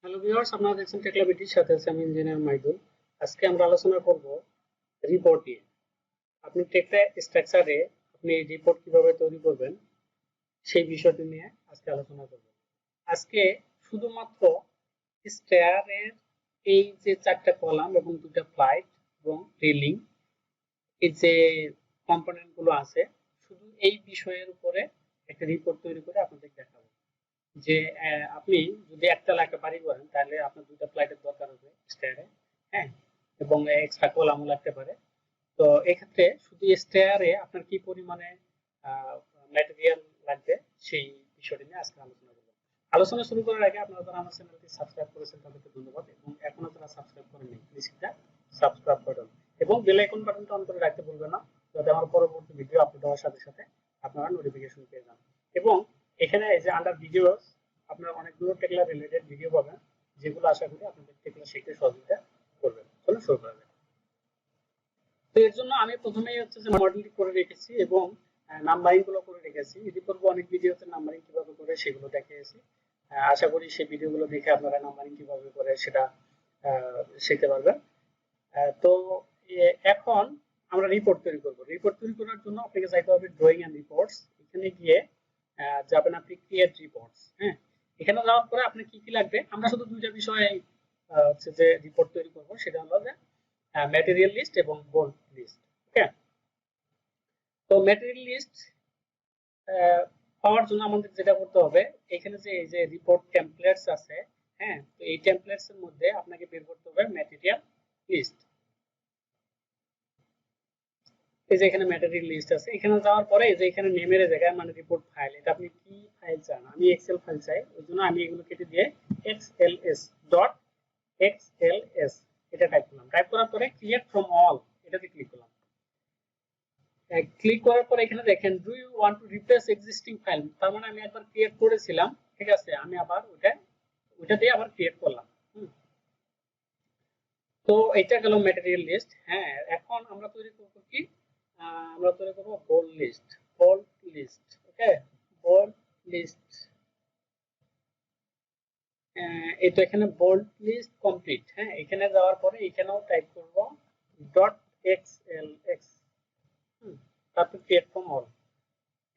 Hello viewers, আপনারা দেখছেন টেকলাবিটির সাথে আছে আমি ইঞ্জিনিয়ার মাইদুল। আজকে আমরা আলোচনা করব রিপোর্ট নিয়ে। আপনি টেকলা স্ট্রাকচারে আপনি রিপোর্ট কিভাবে তৈরি করবেন সেই বিষয়টি নিয়ে আজকে আলোচনা করব। আজকে শুধুমাত্র স্টেয়ারের এই যে চারটা কলাম এবং দুটো ফ্লাইট এবং রেলিং এই যে কম্পোনেন্ট গুলো আছে, শুধু এই বিষয়ের উপরে একটা রিপোর্ট তৈরি করে আপনাদের দেখাবো যে আপনি যদি একতলা একটা বাড়ি করেন তাহলে আপনার দুইটা ফ্লাইটের দরকার হবে স্টেয়ারে, হ্যাঁ, এবং এক্সট্রা কলামও লাগতে পারে। তো এক্ষেত্রে শুধু স্টেয়ারে আপনার কি পরিমাণে ম্যাটেরিয়াল লাগবে সেই বিষয়টি নিয়ে আজকে আলোচনা করব। আলোচনা শুরু করার আগে আপনারা যারা আমার চ্যানেলটি সাবস্ক্রাইব করেছেন তাদেরকে ধন্যবাদ, এবং এখনো যারা সাবস্ক্রাইব করেননি প্লিজ এটা সাবস্ক্রাইব করুন এবং বেল আইকন বাটনটা অন করে রাখতে ভুলবেন না, যাতে আমার পরবর্তী ভিডিও আপলোড হওয়ার সাথে সাথে আপনারা নোটিফিকেশন পেয়ে যান। এবং এখানে এই যে আন্ডার ভিডিওস আপনারা অনেকগুলো টেকলা রিলেটেড ভিডিও পাবেন, যেগুলো আশা করি আপনাদের টেকলা শিখতে সহযোগিতা করবে। চলুন শুরু করা যাক। তো এর জন্য আমি প্রথমেই হচ্ছে যে মডেলটি করে রেখেছি এবং নাম্বারিং গুলো করে রেখেছি। ইতিপূর্বে অনেক ভিডিওতে নাম্বারিং কিভাবে করে সেগুলো দেখিয়েছি। আশা করি সেই ভিডিওগুলো দেখে আপনারা নাম্বারিং কিভাবে করে সেটা শিখতে পারবেন। তো এখন আমরা রিপোর্ট তৈরি করব। রিপোর্ট তৈরি করার জন্য আপনাকে যাইতে হবে ড্রয়িং এন্ড রিপোর্টস। এখানে গিয়ে যাবেন আপনি ক্রিয়েট রিপোর্টস। হ্যাঁ, এখানে যাওয়ার পরে আপনার কি কি লাগবে, আমরা শুধু দুইটা বিষয়ে হচ্ছে যে রিপোর্ট তৈরি করব, সেটা হলো যে ম্যাটেরিয়াল লিস্ট এবং বোল্ড লিস্ট। ওকে, তো ম্যাটেরিয়াল লিস্ট পাওয়ার জন্য আমাদের যেটা করতে হবে, এখানে যে এই যে রিপোর্ট টেমপ্লেটস আছে, হ্যাঁ, তো এই টেমপ্লেটস এর মধ্যে আপনাকে বের করতে হবে ম্যাটেরিয়াল লিস্ট। এই যে এখানে ম্যাটেরিয়াল লিস্ট আছে, এখানে যাওয়ার পরে এই যে এখানে নেমের জায়গায় মানে রিপোর্ট ফাইল, এটা আপনি কি ফাইল চান, আমি এক্সেল ফাইল চাই, ওই জন্য আমি এগুলো কেটে দিয়ে xls ডট xls এটা টাইপ করলাম। টাইপ করার পরে ক্রিয়েট ফ্রম অল এটাতে ক্লিক করলাম। ক্লিক করার পর এখানে দেখেন do you want to replace existing file, তার মানে আমি একবার ক্রিয়েট করেছিলাম, ঠিক আছে, আমি আবার ওইটা দিয়ে আবার ক্রিয়েট করলাম। তো এটা গেল ম্যাটেরিয়াল লিস্ট। হ্যাঁ, এখন আমরা তৈরি করব কি, আমরা তৈরি করব বোল্ড লিস্ট। বোল্ড লিস্ট, ওকে, বোল্ড লিস্ট। এটা এখানে বোল্ড লিস্ট কমপ্লিট। হ্যাঁ, এখানে যাওয়ার পরে এখানেও টাইপ করব ডট xlx, তারপর ক্রিয়েট ফ্রম অল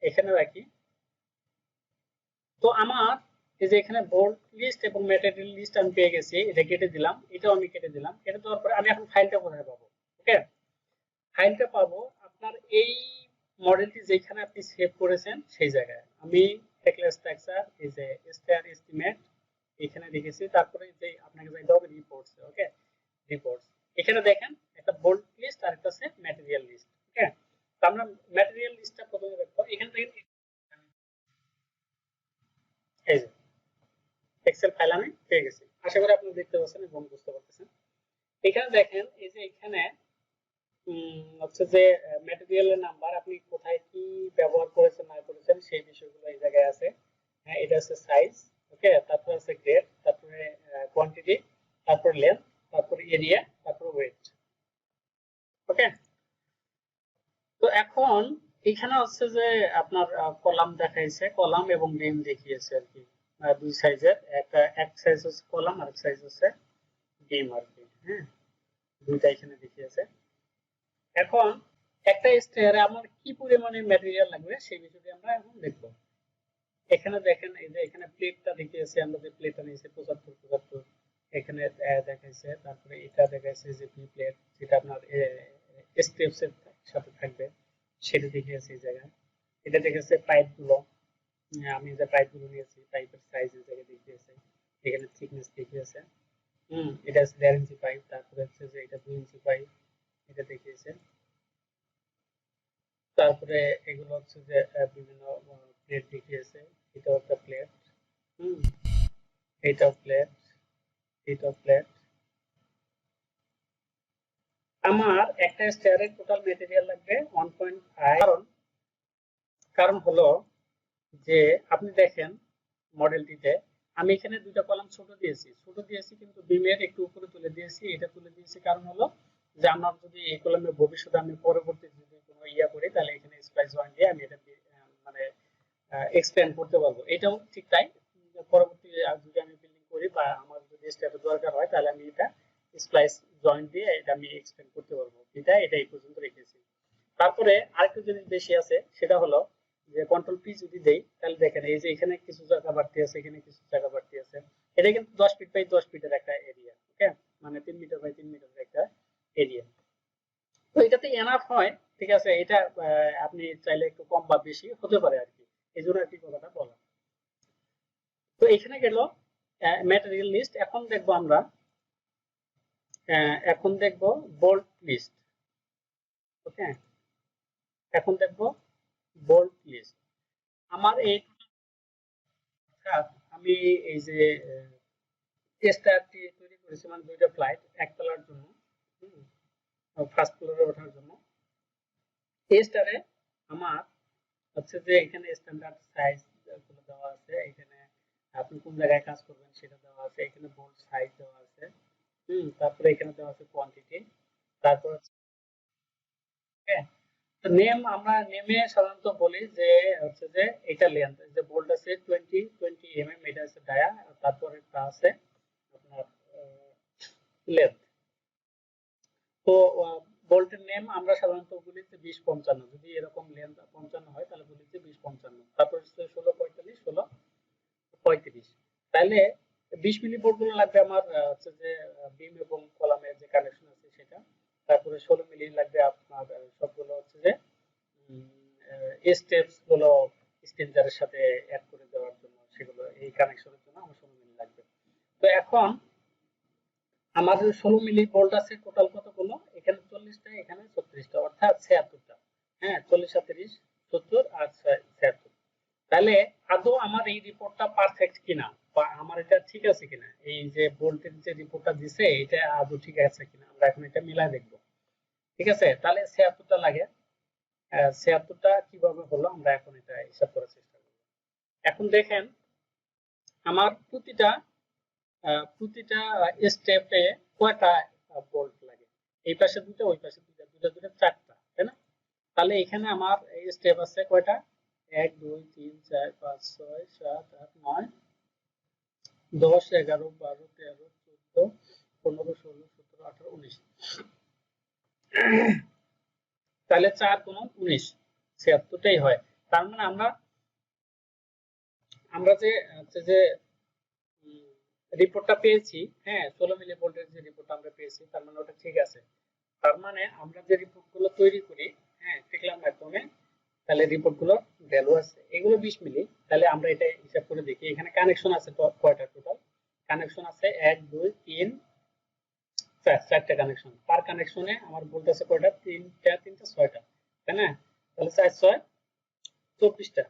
এখানে রাখি। তো আমার এই যে এখানে বোল্ড লিস্ট এবং ম্যাটেরিয়াল লিস্ট আমি পেয়ে গেছি, এটা কেটে দিলাম, এটাও আমি কেটে দিলাম। কেটে দেওয়ার পরে আমি এখন ফাইলটা কোথায় পাবো? ওকে, ফাইলটা পাবো আপনার এই মডেলটি যেখানে আপনি সেভ করেছেন সেই জায়গায়। আমি টেকলা স্ট্রাকচার এই যে স্টার এস্টিমেট এখানে রেখেছি, তারপরে যে আপনাকে যাইতে হবে রিপোর্টস। ওকে, রিপোর্টস এখানে দেখেন একটা বোল্ড লিস্ট আর একটা আছে ম্যাটেরিয়াল লিস্ট। ওকে, তো আমরা ম্যাটেরিয়াল লিস্টটা প্রথমে দেখবো। এখানে দেখেন এই যে এক্সেল ফাইল আমি পেয়ে গেছি, আশা করি আপনি দেখতে পাচ্ছেন এবং বুঝতে পারতেছেন। এখানে দেখেন এই যে এখানে হচ্ছে যে ম্যাটেরিয়ালের নাম্বার, আপনি কোথায় কি ব্যবহার করেছেন না করেছেন সেই বিষয়গুলো এই জায়গায় আছে। হ্যাঁ, এটা আছে সাইজ, ওকে, তারপরে আছে গ্রেড, তারপরে কোয়ান্টিটি, তারপরে লেন্থ, তারপরে এরিয়া, তারপরে ওয়েট। ওকে, তো এখন এখানে হচ্ছে যে আপনার কলাম দেখাইছে, কলাম এবং বিম দেখিয়েছে আর কি, দুই সাইজের, একটা এক সাইজ হচ্ছে কলাম আর এক সাইজ হচ্ছে বিম আর কি। হ্যাঁ, দুইটা এখানে দেখিয়েছে। এখন একটা স্টেয়ারে আমার কি পরিমাণে ম্যাটেরিয়াল লাগবে সেই বিষয়টি আমরা এখন দেখব। এখানে দেখেন এই যে এখানে প্লেটটা দেখিয়েছে, আমরা যে প্লেটটা নিয়েছি 75 এখানে দেখাইছে, তারপরে এটা দেখাইছে যে পি প্লেট, যেটা আপনার স্টেপস এর সাথে থাকবে সেটা দেখিয়েছে এই জায়গায়। এটা দেখেছে পাইপ গুলো, আমি যে পাইপ গুলো নিয়েছি পাইপের সাইজ এই জায়গায় দেখিয়েছে, এখানে থিকনেস দেখিয়েছে। এটা হচ্ছে 1.5 ইঞ্চি পাইপ, তারপরে হচ্ছে যে এটা 2 ইঞ্চি পাইপ, এটা দেখিয়েছে। তারপরে এগুলো হচ্ছে যে বিভিন্ন প্লেট দেখিয়েছে, এটাও একটা প্লেট, এটাও প্লেট, এটাও প্লেট। আমার একটা স্টেয়ারের টোটাল ম্যাটেরিয়াল লাগবে 1.5। কারণ হলো যে আপনি দেখেন মডেলটিতে আমি এখানে দুইটা কলাম ছোট দিয়েছি কিন্তু বিমের একটু উপরে তুলে দিয়েছি। এটা তুলে দিয়েছি কারণ হলো যে আমার যদি এই কলামের ভবিষ্যতে আমি পরবর্তী যদি কোনো ইয়া করি তাহলে এখানে স্প্লাইস জয়েন্ট দিয়ে আমি এটা মানে এক্সপ্যান্ড করতে পারবো। এটাও ঠিক তাই, পরবর্তী যদি আমি বিল্ডিং করি বা আমার যদি স্টেপের দরকার হয় তাহলে আমি এটা স্প্লাইস জয়েন্ট দিয়ে এটা আমি এক্সটেন্ড করতে পারবো। এটা এই পর্যন্ত রেখেছি। তারপরে আরেকটা জিনিস বেশি আছে, সেটা হলো যে কন্ট্রোল পি যদি দেই তাহলে দেখেন এই যে এখানে কিছু জায়গা বাড়তি আছে, এখানে কিছু জায়গা বাড়তি আছে। এটা কিন্তু 10 ফিট বাই 10 ফিটের একটা এরিয়া, ওকে, মানে 3 মিটার বাই 3 মিটারের একটা এরিয়া। তো এটাতে এনাফ হয়, ঠিক আছে। এটা আপনি চাইলে একটু কম বা বেশি হতে পারে আর কি, এই জন্য আর কি কথাটা বলা। তো এখানে গেল ম্যাটেরিয়াল লিস্ট। এখন দেখবো বোল্ট লিস্ট, ওকে। এখন দেখবো বোল্ট লিস্ট। আমার এই আমি এই যে স্টারটি তৈরি করেছি, মানে দুইটা ফ্লাইট একতলার জন্য, ফার্স্ট ফ্লোরে ওঠার জন্য। এই স্টারে আমার হচ্ছে যে এখানে স্ট্যান্ডার্ড সাইজ গুলো দেওয়া আছে, এখানে আপনি কোন জায়গায় কাজ করবেন সেটা দেওয়া আছে, এখানে বোল্ট সাইজ দেওয়া আছে, তারপরে এখানে দেওয়া আছে কোয়ান্টিটি, তারপর তো নেম, আমরা নেমে সাধারণত বলি যে হচ্ছে যে এটা লেন্থ, যে বোল্ট আছে 20 mm, এটা আছে ডায়া, তারপরে একটা আছে আপনার লেন্থ। তো বোল্টের নেম আমরা সাধারণত বলি যে 20-55, যদি এরকম লেন্থ 55 হয় তাহলে বলি যে 20-55, তারপর 16-45, 16-35। তাহলে 20 মিলি বোল্ট গুলো লাগবে আমার হচ্ছে যে বিম এবং কলামের যে কানেকশন আছে সেটা। তারপরে 16 মিলি লাগবে আপনার সবগুলো হচ্ছে যে স্টেপস গুলো স্টেঞ্জারের সাথে অ্যাড করে দেওয়ার জন্য, সেগুলো এই কানেকশনের জন্য আমার 16 মিলি লাগবে। তো এখন আমাদের 16 মিলি বোল্ট আছে টোটাল কতগুলো, এখানে 40টা, এখানে 36টা, অর্থাৎ 76টা। হ্যাঁ, 40 আর 30 70 আর 76। তাহলে আদৌ আমার এই রিপোর্টটা পারফেক্ট কিনা, বা আমার এটা ঠিক আছে কিনা, এই যে বোল্টের যে রিপোর্টটা দিছে এটা আদৌ ঠিক আছে কিনা, আমরা এখন এটা মিলাই দেখব। ঠিক আছে, তাহলে 76টা লাগে। 76টা কিভাবে হলো আমরা এখন এটা হিসাব করার চেষ্টা করব। এখন দেখেন আমার প্রতিটা স্টেপে কয়টা বোল্ট লাগে। এই পাশে দুটো, ওই পাশে দুটো, দুটো দুটো 4টা, তাই না? তাহলে এখানে আমার এই স্টেপ আছে কয়টা, 1 2 3 4 5 6 7 8 9 10 11 12 13 14 15 16 17 18 19। তাহলে 4 গুণ 19 76টাই হয়। তার মানে আমরা যে রিপোর্টটা পেয়েছি, হ্যাঁ 16 মিলি ভোল্টের যে রিপোর্টটা আমরা পেয়েছি, তার মানে ওটা ঠিক আছে। তার মানে আমরা যে রিপোর্টগুলো তৈরি করি, হ্যাঁ টেকলার মাধ্যমে, তাহলে রিপোর্টগুলোর ভ্যালু আছে এগুলো 20 মিলি। তাহলে আমরা এটা হিসাব করে দেখি, এখানে কানেকশন আছে কয়টা, টোটাল কানেকশন আছে 1 2 3 4, 4টা কানেকশন। পার কানেকশনে আমার ভোল্ট আছে কয়টা, 3টা 3টা 6টা, তাই না? তাহলে 4 6 24টা।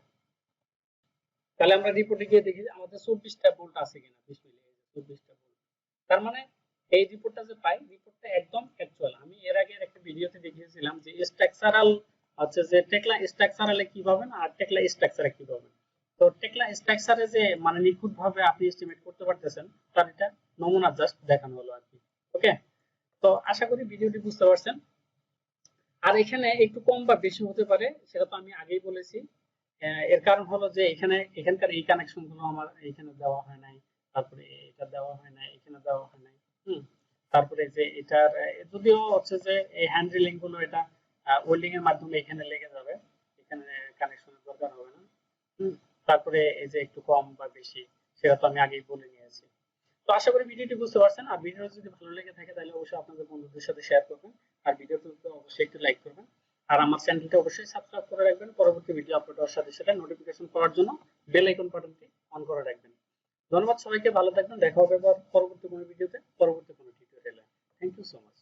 তাহলে আমরা রিপোর্টে গিয়ে দেখি আমাদের 24টা ভোল্ট আছে কিনা, 20 মিলি 24টা ভোল্ট। তার মানে এই রিপোর্টটা যে পাই, রিপোর্টটা একদম অ্যাকচুয়াল। আমি এর আগে একটা ভিডিওতে দেখিয়েছিলাম যে স্ট্রাকচারাল হচ্ছে যে টেকলা স্ট্রাকচারালে কি পাবেন আর টেকলা স্ট্রাকচারে কি পাবেন। তো টেকলা স্ট্রাকচারে যে মানে নিখুঁত ভাবে আপনি এস্টিমেট করতে পারতেছেন, তার এটা নমুনা জাস্ট দেখানো হলো আর কি। ওকে, তো আশা করি ভিডিওটি বুঝতে পারছেন। আর এখানে একটু কম বা বেশি হতে পারে, সেটা তো আমি আগেই বলেছি। এর কারণ হলো যে এখানকার এই কানেকশন গুলো আমার এখানে দেওয়া হয় নাই, তারপরে এটা দেওয়া হয় নাই, এখানে দেওয়া হয় নাই। তারপরে যে এটার যদিও হচ্ছে যে এই হ্যান্ড রিলিং গুলো এটা ওয়েল্ডিং এর মাধ্যমে এখানে লেগে যাবে, এখানে কানেকশনের দরকার হবে না। তারপরে এই যে একটু কম বা বেশি, সেটা তো আমি আগেই বলে নিয়েছি। তো আশা করি ভিডিওটি বুঝতে পারছেন। আর ভিডিও যদি ভালো লেগে থাকে তাহলে অবশ্যই আপনাদের বন্ধুদের সাথে শেয়ার করবেন, আর ভিডিওটি অবশ্যই একটু লাইক করবেন, আর আমার চ্যানেলটি অবশ্যই সাবস্ক্রাইব করে রাখবেন। পরবর্তী ভিডিও আপলোড হওয়ার সাথে সাথে নোটিফিকেশন পাওয়ার জন্য বেল আইকন বাটনটি অন করে রাখবেন। ধন্যবাদ সবাইকে, ভালো থাকবেন। দেখা হবে পরবর্তী কোনো ভিডিওতে, পরবর্তী কোনো টিউটোরিয়ালে। Thank you so much.